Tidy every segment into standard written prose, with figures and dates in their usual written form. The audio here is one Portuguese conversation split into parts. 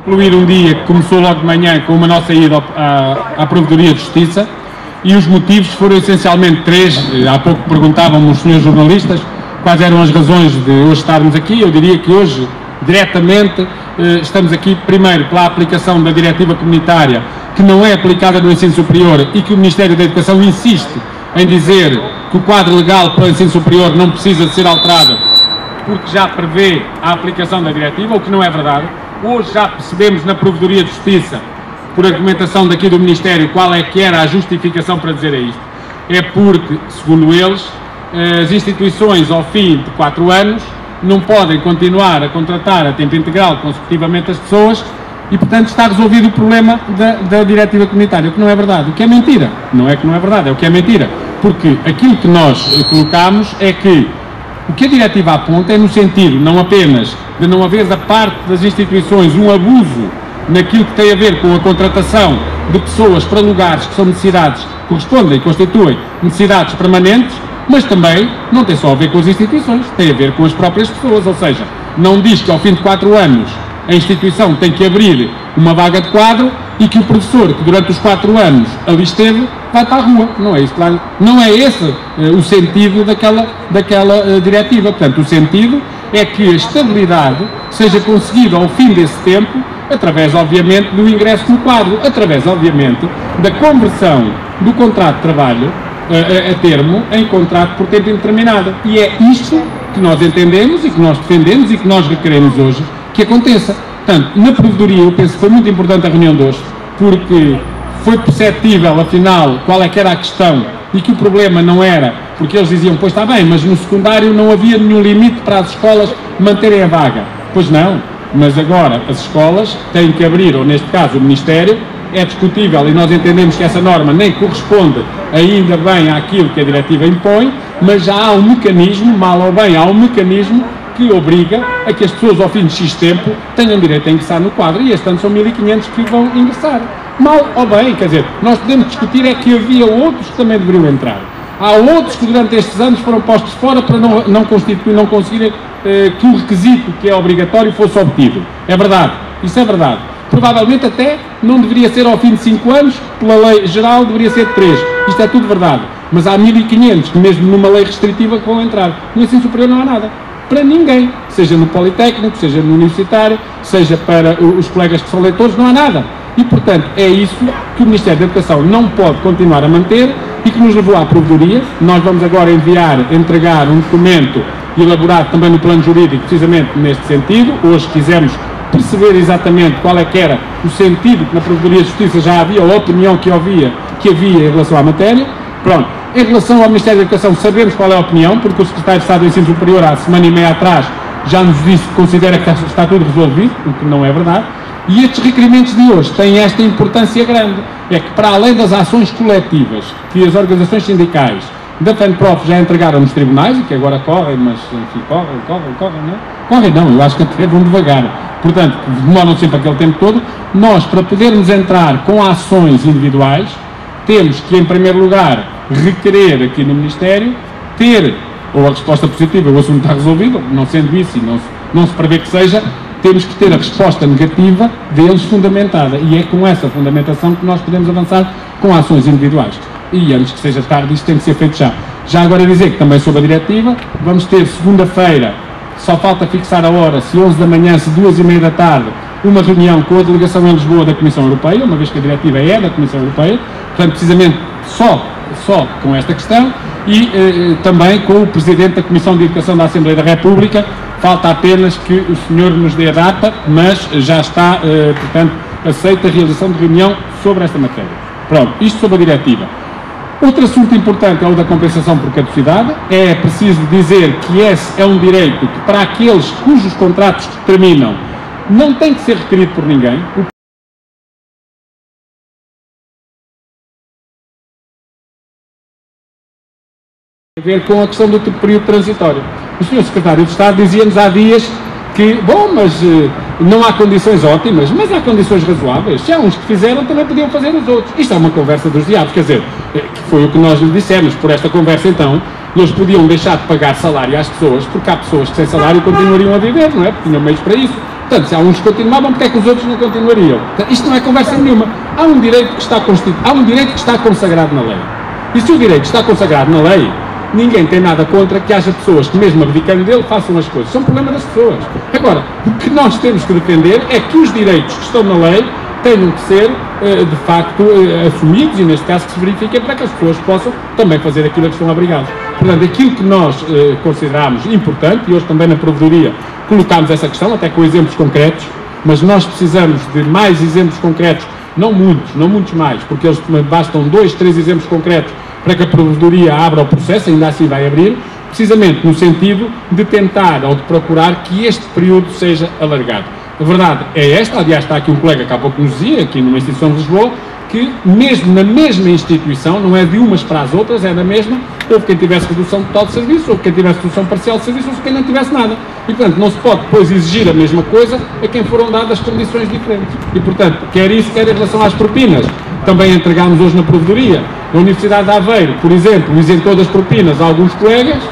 Concluir um dia que começou logo de manhã com uma nossa ida à Provedoria de Justiça, e os motivos foram essencialmente três. Há pouco perguntavam-me os senhores jornalistas quais eram as razões de hoje estarmos aqui. Eu diria que hoje, diretamente, estamos aqui primeiro pela aplicação da diretiva comunitária, que não é aplicada no ensino superior e que o Ministério da Educação insiste em dizer que o quadro legal para o ensino superior não precisa de ser alterado porque já prevê a aplicação da diretiva, o que não é verdade. Hoje já percebemos na Provedoria de Justiça, por argumentação daqui do Ministério, qual é que era a justificação para dizer isto. É porque, segundo eles, as instituições ao fim de 4 anos não podem continuar a contratar a tempo integral consecutivamente as pessoas e, portanto, está resolvido o problema da diretiva comunitária, o que não é verdade, o que é mentira. Não é que não é verdade, é o que é mentira. Porque aquilo que nós colocamos é que o que a diretiva aponta é no sentido, não apenas de não haver da parte das instituições um abuso naquilo que tem a ver com a contratação de pessoas para lugares que são necessidades, correspondem e constituem necessidades permanentes, mas também não tem só a ver com as instituições, tem a ver com as próprias pessoas, ou seja, não diz que ao fim de 4 anos a instituição tem que abrir uma vaga de quadro e que o professor que durante os 4 anos ali esteve vai para a rua. Não é isso, claro. Não é esse o sentido daquela diretiva. Portanto, o sentido é que a estabilidade seja conseguida ao fim desse tempo através, obviamente, do ingresso no quadro, através, obviamente, da conversão do contrato de trabalho a termo em contrato por tempo indeterminado. E é isto que nós entendemos e que nós defendemos e que nós requeremos hoje que aconteça. Portanto, na provedoria, eu penso que foi muito importante a reunião de hoje, porque foi perceptível, afinal, qual é que era a questão e que o problema não era, porque eles diziam, pois está bem, mas no secundário não havia nenhum limite para as escolas manterem a vaga. Pois não, mas agora as escolas têm que abrir, ou neste caso o Ministério, é discutível e nós entendemos que essa norma nem corresponde ainda bem àquilo que a diretiva impõe, mas já há um mecanismo, mal ou bem, há um mecanismo que obriga a que as pessoas ao fim de X tempo tenham direito a ingressar no quadro, e este ano são 1500 que vão ingressar. Mal ou bem, quer dizer, nós podemos discutir é que havia outros que também deveriam entrar. Há outros que durante estes anos foram postos fora para não conseguirem que o requisito que é obrigatório fosse obtido. É verdade, isso é verdade. Provavelmente até não deveria ser ao fim de 5 anos, pela lei geral deveria ser de 3. Isto é tudo verdade. Mas há 1500 que mesmo numa lei restritiva que vão entrar. No ensino superior não há nada. Para ninguém. Seja no Politécnico, seja no Universitário, seja para os colegas que são leitores, não há nada. E, portanto, é isso que o Ministério da Educação não pode continuar a manter e que nos levou à Provedoria. Nós vamos agora entregar um documento elaborado também no plano jurídico, precisamente neste sentido. Hoje quisemos perceber exatamente qual é que era o sentido que na Provedoria de Justiça já havia, a opinião que havia em relação à matéria. Pronto. Em relação ao Ministério da Educação, sabemos qual é a opinião, porque o Secretário de Estado do Ensino Superior, há semana e meia atrás, já nos disse que considera que está tudo resolvido, o que não é verdade. E estes requerimentos de hoje têm esta importância grande, é que para além das ações coletivas que as organizações sindicais da FENPROF já entregaram nos tribunais, e que agora correm, mas enfim, correm, não é? Correm não, eu acho que até vão devagar, portanto, demoram sempre aquele tempo todo. Nós, para podermos entrar com ações individuais, temos que, em primeiro lugar, requerer aqui no Ministério, ter, ou a resposta positiva, o assunto está resolvido, não sendo isso e não se prevê que seja, temos que ter a resposta negativa deles fundamentada, e é com essa fundamentação que nós podemos avançar com ações individuais. E antes que seja tarde, isto tem que ser feito já. Já agora dizer que também sobre a diretiva, vamos ter segunda-feira, só falta fixar a hora, se 11 da manhã, se 2h30 da tarde, uma reunião com a delegação em Lisboa da Comissão Europeia, uma vez que a diretiva é da Comissão Europeia, portanto, precisamente só com esta questão, e também com o Presidente da Comissão de Educação da Assembleia da República. Falta apenas que o senhor nos dê a data, mas já está, portanto, aceita a realização de reunião sobre esta matéria. Pronto, isto sobre a diretiva. Outro assunto importante é o da compensação por caducidade. É preciso dizer que esse é um direito que, para aqueles cujos contratos terminam, não tem que ser requerido por ninguém. A ver com a questão do período transitório. O Sr. Secretário de Estado dizia-nos há dias que, bom, mas não há condições ótimas, mas há condições razoáveis. Se há uns que fizeram, também podiam fazer os outros. Isto é uma conversa dos diabos, quer dizer, que foi o que nós lhe dissemos. Por esta conversa, então, eles podiam deixar de pagar salário às pessoas, porque há pessoas que sem salário continuariam a viver, não é? Porque tinham meios para isso. Portanto, se há uns que continuavam, porque é que os outros não continuariam? Portanto, isto não é conversa nenhuma. Há um direito que está constituído, há um direito que está consagrado na lei. E se o direito está consagrado na lei, ninguém tem nada contra que haja pessoas que, mesmo abdicando dele, façam as coisas. São problema das pessoas. Agora, o que nós temos que defender é que os direitos que estão na lei tenham que ser, de facto, assumidos e, neste caso, que se verifiquem para que as pessoas possam também fazer aquilo a que estão obrigadas. Portanto, aquilo que nós consideramos importante, e hoje também na Provedoria colocámos essa questão, até com exemplos concretos, mas nós precisamos de mais exemplos concretos, não muitos mais, porque eles bastam 2, 3 exemplos concretos para que a Provedoria abra o processo, ainda assim vai abrir, precisamente no sentido de tentar ou de procurar que este período seja alargado. A verdade é esta, aliás está aqui um colega que há pouco nos dizia, aqui numa instituição de Lisboa, que mesmo na mesma instituição, não é de umas para as outras, é da mesma, houve quem tivesse redução total de serviço, houve quem tivesse redução parcial de serviço, houve quem não tivesse nada. E, portanto, não se pode depois exigir a mesma coisa a quem foram dadas condições diferentes. E, portanto, quer isso, quer em relação às propinas. Também entregámos hoje na Provedoria, na Universidade de Aveiro, por exemplo, isentou das propinas a alguns colegas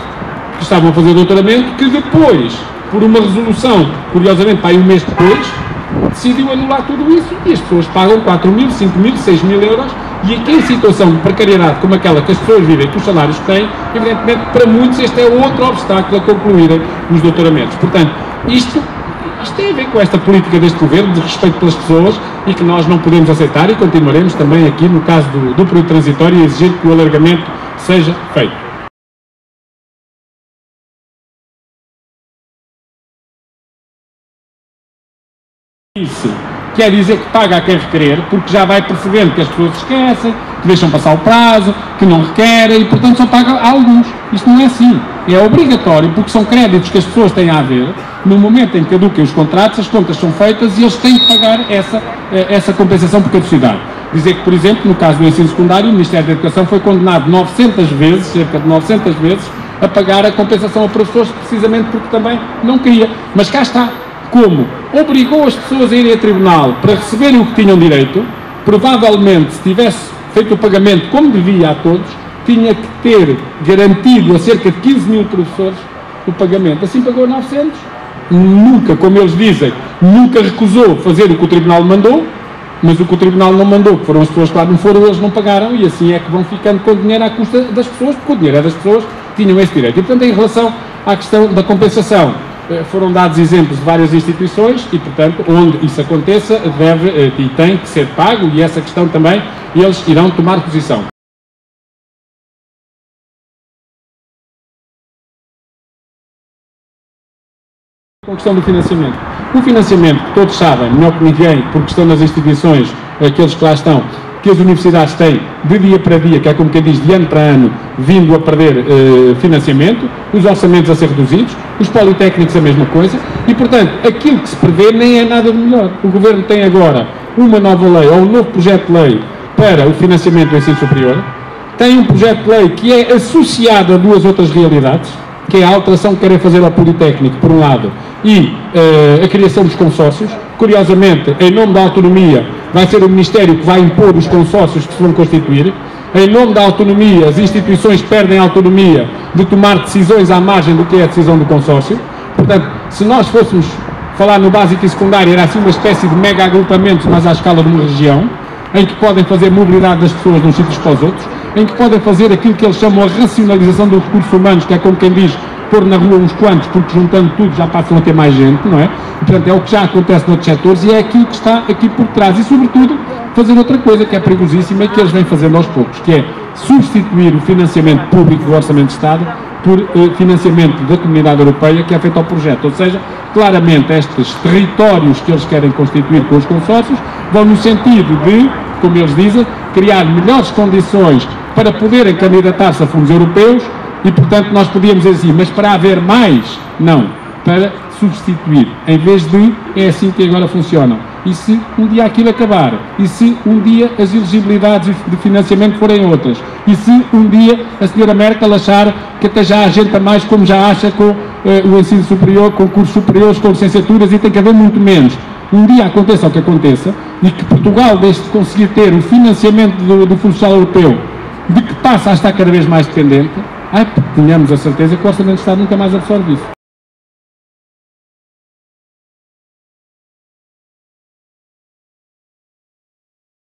que estavam a fazer doutoramento, que depois, por uma resolução, curiosamente, para aí um mês depois, decidiu anular tudo isso e as pessoas pagam 4.000, 5.000, 6.000 euros e aqui em situação de precariedade como aquela que as pessoas vivem, com os salários que têm, evidentemente para muitos este é outro obstáculo a concluírem os doutoramentos. Portanto, isto tem a ver com esta política deste governo de respeito pelas pessoas e que nós não podemos aceitar e continuaremos também aqui no caso do período transitório a exigir que o alargamento seja feito. Isso quer dizer que paga a quem requerer, porque já vai percebendo que as pessoas esquecem, que deixam passar o prazo, que não requerem e, portanto, só paga a alguns. Isto não é assim. É obrigatório, porque são créditos que as pessoas têm a haver. No momento em que caduquem os contratos, as contas são feitas e eles têm que pagar essa compensação por caducidade. Dizer que, por exemplo, no caso do ensino secundário, o Ministério da Educação foi condenado 900 vezes, cerca de 900 vezes, a pagar a compensação a professores, precisamente porque também não queria. Mas cá está. Como obrigou as pessoas a irem a tribunal para receberem o que tinham direito, provavelmente, se tivesse feito o pagamento como devia a todos, tinha que ter garantido a cerca de 15.000 professores o pagamento. Assim pagou 900. Nunca, como eles dizem, nunca recusou fazer o que o tribunal mandou, mas o que o tribunal não mandou, que foram as pessoas que lá não foram, eles não pagaram, e assim é que vão ficando com o dinheiro à custa das pessoas, porque o dinheiro é das pessoas que tinham esse direito. E, portanto, em relação à questão da compensação, foram dados exemplos de várias instituições e, portanto, onde isso aconteça, deve e tem que ser pago, e essa questão também eles irão tomar posição. Com a questão do financiamento. O financiamento, todos sabem, melhor que ninguém, porque estão nas instituições, aqueles que lá estão, que as universidades têm de dia para dia, que é como quem diz, de ano para ano, vindo a perder financiamento, os orçamentos a ser reduzidos, os politécnicos a mesma coisa, e, portanto, aquilo que se prevê nem é nada de melhor. O Governo tem agora uma nova lei, ou um novo projeto de lei para o financiamento do ensino superior, tem um projeto de lei que é associado a duas outras realidades, que é a alteração que querem fazer ao Politécnico, por um lado, e a criação dos consórcios. Curiosamente, em nome da autonomia, vai ser o Ministério que vai impor os consórcios que se vão constituir. Em nome da autonomia, as instituições perdem a autonomia de tomar decisões à margem do que é a decisão do consórcio. Portanto, se nós fôssemos falar no básico e secundário, era assim uma espécie de mega agrupamentos, mas à escala de uma região, em que podem fazer mobilidade das pessoas de uns sítios para os outros, em que podem fazer aquilo que eles chamam a racionalização dos recursos humanos, que é como quem diz, pôr na rua uns quantos, porque juntando tudo já passam a ter mais gente, não é? E, portanto, é o que já acontece noutros setores e é aquilo que está aqui por trás. E, sobretudo, fazer outra coisa que é perigosíssima e que eles vêm fazendo aos poucos, que é substituir o financiamento público do Orçamento de Estado por financiamento da Comunidade Europeia, que é feito ao projeto. Ou seja, claramente estes territórios que eles querem constituir com os consórcios vão no sentido de, como eles dizem, criar melhores condições para poderem candidatar-se a fundos europeus e, portanto, nós podíamos dizer assim, mas para haver mais, não, para substituir, em vez de, é assim que agora funcionam. E se um dia aquilo acabar? E se um dia as elegibilidades de financiamento forem outras? E se um dia a senhora Merkel achar que até já há gente a mais, como já acha com o ensino superior, com cursos superiores, com licenciaturas, e tem que haver muito menos? Um dia aconteça o que aconteça, e que Portugal deixe de conseguir ter o financiamento do Fundo Social Europeu, de que passa a estar cada vez mais dependente, tenhamos a certeza que o Orçamento de Estado nunca mais absorve isso.